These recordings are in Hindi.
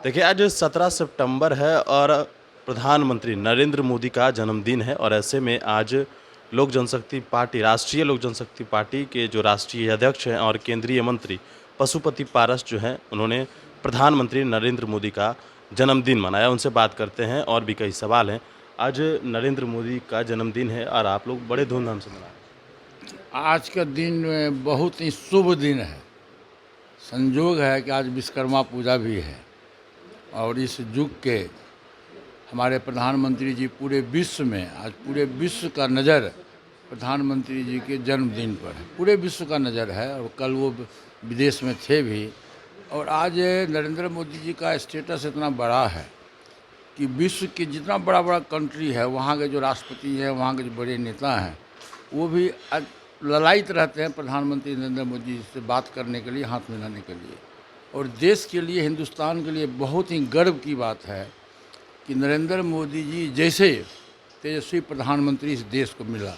देखिए, आज 17 सितंबर है और प्रधानमंत्री नरेंद्र मोदी का जन्मदिन है और ऐसे में आज लोक जनशक्ति पार्टी, राष्ट्रीय लोक जनशक्ति पार्टी के जो राष्ट्रीय अध्यक्ष हैं और केंद्रीय मंत्री पशुपति पारस जो हैं, उन्होंने प्रधानमंत्री नरेंद्र मोदी का जन्मदिन मनाया। उनसे बात करते हैं और भी कई सवाल हैं। आज नरेंद्र मोदी का जन्मदिन है और आप लोग बड़े धूमधाम से मना रहे हैं। आज का दिन बहुत ही शुभ दिन है। संयोग है कि आज विश्वकर्मा पूजा भी है और इस युग के हमारे प्रधानमंत्री जी पूरे विश्व में, आज पूरे विश्व का नज़र प्रधानमंत्री जी के जन्मदिन पर है। पूरे विश्व का नज़र है और कल वो विदेश में थे भी। और आज नरेंद्र मोदी जी का स्टेटस इतना बड़ा है कि विश्व के जितना बड़ा बड़ा कंट्री है, वहाँ के जो राष्ट्रपति हैं, वहाँ के जो बड़े नेता हैं, वो भी आज ललायित रहते हैं प्रधानमंत्री नरेंद्र मोदी जी से बात करने के लिए, हाथ मिलाने के लिए। और देश के लिए, हिंदुस्तान के लिए बहुत ही गर्व की बात है कि नरेंद्र मोदी जी जैसे तेजस्वी प्रधानमंत्री इस देश को मिला,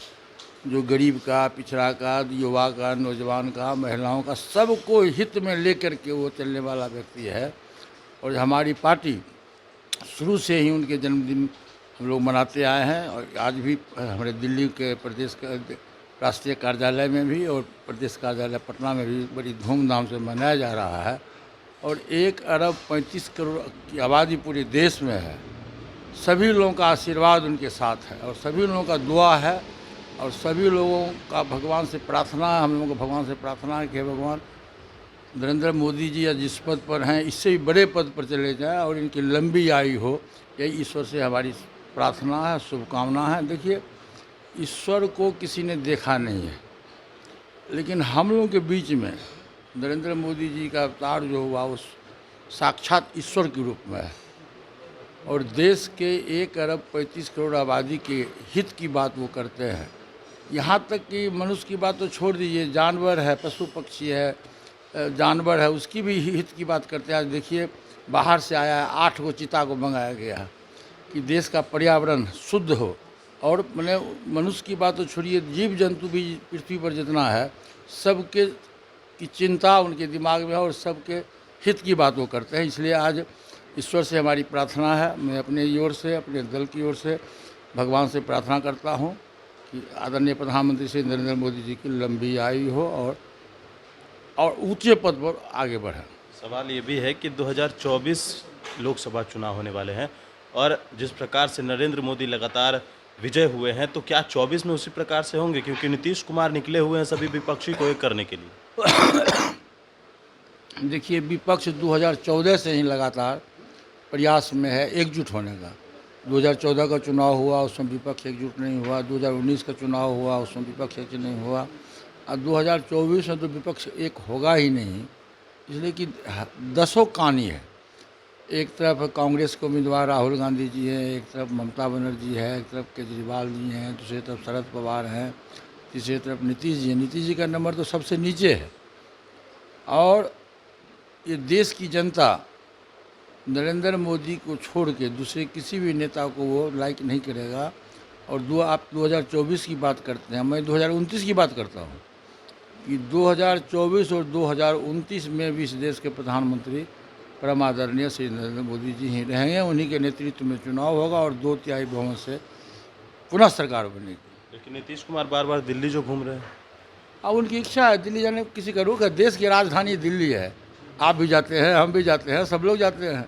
जो गरीब का, पिछड़ा का, युवा का, नौजवान का, महिलाओं का, सबको हित में लेकर के वो चलने वाला व्यक्ति है। और हमारी पार्टी शुरू से ही उनके जन्मदिन हम लोग मनाते आए हैं और आज भी हमारे दिल्ली के प्रदेश का राष्ट्रीय कार्यालय में भी और प्रदेश कार्यालय पटना में भी बड़ी धूमधाम से मनाया जा रहा है। और 1 अरब 35 करोड़ की आबादी पूरे देश में है। सभी लोगों का आशीर्वाद उनके साथ है और सभी लोगों का दुआ है और सभी लोगों का भगवान से प्रार्थना है, हम लोगों को भगवान से प्रार्थना है कि भगवान नरेंद्र मोदी जी या जिस पद पर हैं, इससे भी बड़े पद पर चले जाएं और इनकी लंबी आयु हो, यही ईश्वर से हमारी प्रार्थना है, शुभकामना है। देखिए, ईश्वर को किसी ने देखा नहीं है, लेकिन हम लोगों के बीच में नरेंद्र मोदी जी का अवतार जो हुआ उस साक्षात ईश्वर के रूप में है। और देश के 1 अरब 35 करोड़ आबादी के हित की बात वो करते हैं। यहाँ तक कि मनुष्य की बात तो छोड़ दीजिए, जानवर है, पशु पक्षी है, जानवर है, उसकी भी हित की बात करते हैं। आज देखिए, बाहर से आया है 8 गो चीता को मंगाया गया है कि देश का पर्यावरण शुद्ध हो। और मैंने मनुष्य की बात तो छोड़िए, जीव जंतु भी पृथ्वी पर जितना है, सबके की चिंता उनके दिमाग में है और सबके हित की बात वो करते हैं। इसलिए आज ईश्वर से हमारी प्रार्थना है, मैं अपने ओर से, अपने दल की ओर से भगवान से प्रार्थना करता हूँ कि आदरणीय प्रधानमंत्री श्री नरेंद्र मोदी जी की लंबी आयु हो और ऊंचे पद पर आगे बढ़े। सवाल ये भी है कि 2024 लोकसभा चुनाव होने वाले हैं और जिस प्रकार से नरेंद्र मोदी लगातार विजय हुए हैं, तो क्या 24 में उसी प्रकार से होंगे? क्योंकि नीतीश कुमार निकले हुए हैं सभी विपक्षी को एक करने के लिए। देखिए, विपक्ष 2014 से ही लगातार प्रयास में है एकजुट होने का। 2014 का चुनाव हुआ, उसमें विपक्ष एकजुट नहीं हुआ। 2019 का चुनाव हुआ, उसमें विपक्ष एकजुट नहीं हुआ। और 2024 में तो विपक्ष एक होगा ही नहीं, इसलिए कि 10 कानी है। एक तरफ कांग्रेस के उम्मीदवार राहुल गांधी जी हैं, एक तरफ ममता बनर्जी है, एक तरफ केजरीवाल जी हैं, दूसरी तरफ शरद पवार हैं, तीसरी तरफ नीतीश जी हैं। नीतीश जी का नंबर तो सबसे नीचे है। और ये देश की जनता नरेंद्र मोदी को छोड़ के दूसरे किसी भी नेता को वो लाइक नहीं करेगा। और आप 2024 की बात करते हैं, मैं 2029 की बात करता हूँ कि 2024 और 2029 में भी इस देश के प्रधानमंत्री परम आदरणीय श्री नरेंद्र मोदी जी ही रहेंगे। उन्हीं के नेतृत्व में चुनाव होगा और 2/3 बहुमत से पुनः सरकार बनेगी। लेकिन नीतीश कुमार बार बार दिल्ली जो घूम रहे हैं, अब उनकी इच्छा है दिल्ली जाने, किसी का रोक है? देश की राजधानी दिल्ली है, आप भी जाते हैं, हम भी जाते हैं, सब लोग जाते हैं।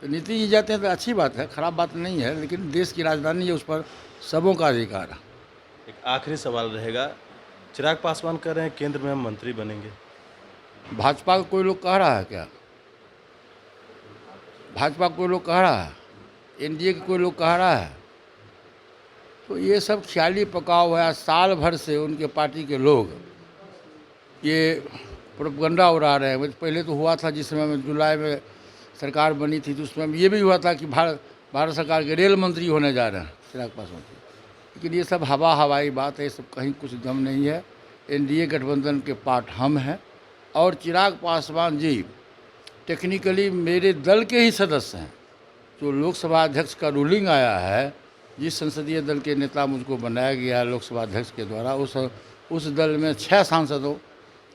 तो नीतीश जी जाते हैं तो अच्छी बात है, खराब बात नहीं है, लेकिन देश की राजधानी है, उस पर सबों का अधिकार है। एक आखिरी सवाल रहेगा, चिराग पासवान कह रहे हैं केंद्र में हम मंत्री बनेंगे। भाजपा का कोई लोग कह रहा है क्या? भाजपा कोई लोग कह रहा है? एनडीए के कोई लोग कह रहा है? तो ये सब ख्याली पकाव हुआ है। साल भर से उनके पार्टी के लोग ये प्रोपगंडा उड़ा रहे हैं। पहले तो हुआ था, जिस समय में जुलाई में सरकार बनी थी, तो उसमें ये भी हुआ था कि भारत सरकार के रेल मंत्री होने जा रहे हैं चिराग पासवान जी। लेकिन ये सब हवाई बात है, सब कहीं कुछ दम नहीं है। एनडीए गठबंधन के पार्ट हम हैं और चिराग पासवान जी टेक्निकली मेरे दल के ही सदस्य हैं। जो लोकसभा अध्यक्ष का रूलिंग आया है जिस संसदीय दल के नेता मुझको बनाया गया है लोकसभा अध्यक्ष के द्वारा, उस दल में 6 सांसदों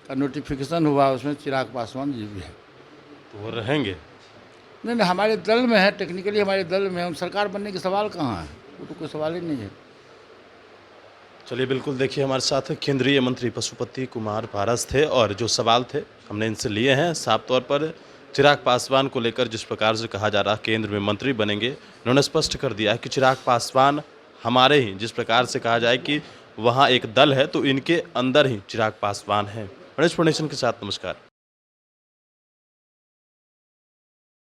का नोटिफिकेशन हुआ, उसमें चिराग पासवान जी भी है। तो वो रहेंगे। नहीं, हमारे दल में है, टेक्निकली हमारे दल में है। हम सरकार बनने के सवाल कहाँ है, वो तो कोई सवाल ही नहीं है। चलिए, बिल्कुल देखिए, हमारे साथ केंद्रीय मंत्री पशुपति कुमार पारस थे और जो सवाल थे हमने इनसे लिए हैं। साफ तौर पर चिराग पासवान को लेकर जिस प्रकार से कहा जा रहा केंद्र में मंत्री बनेंगे, उन्होंने स्पष्ट कर दिया है कि चिराग पासवान हमारे ही, जिस प्रकार से कहा जाए कि वहाँ एक दल है तो इनके अंदर ही चिराग पासवान हैं। गणेश फाउंडेशन के साथ नमस्कार।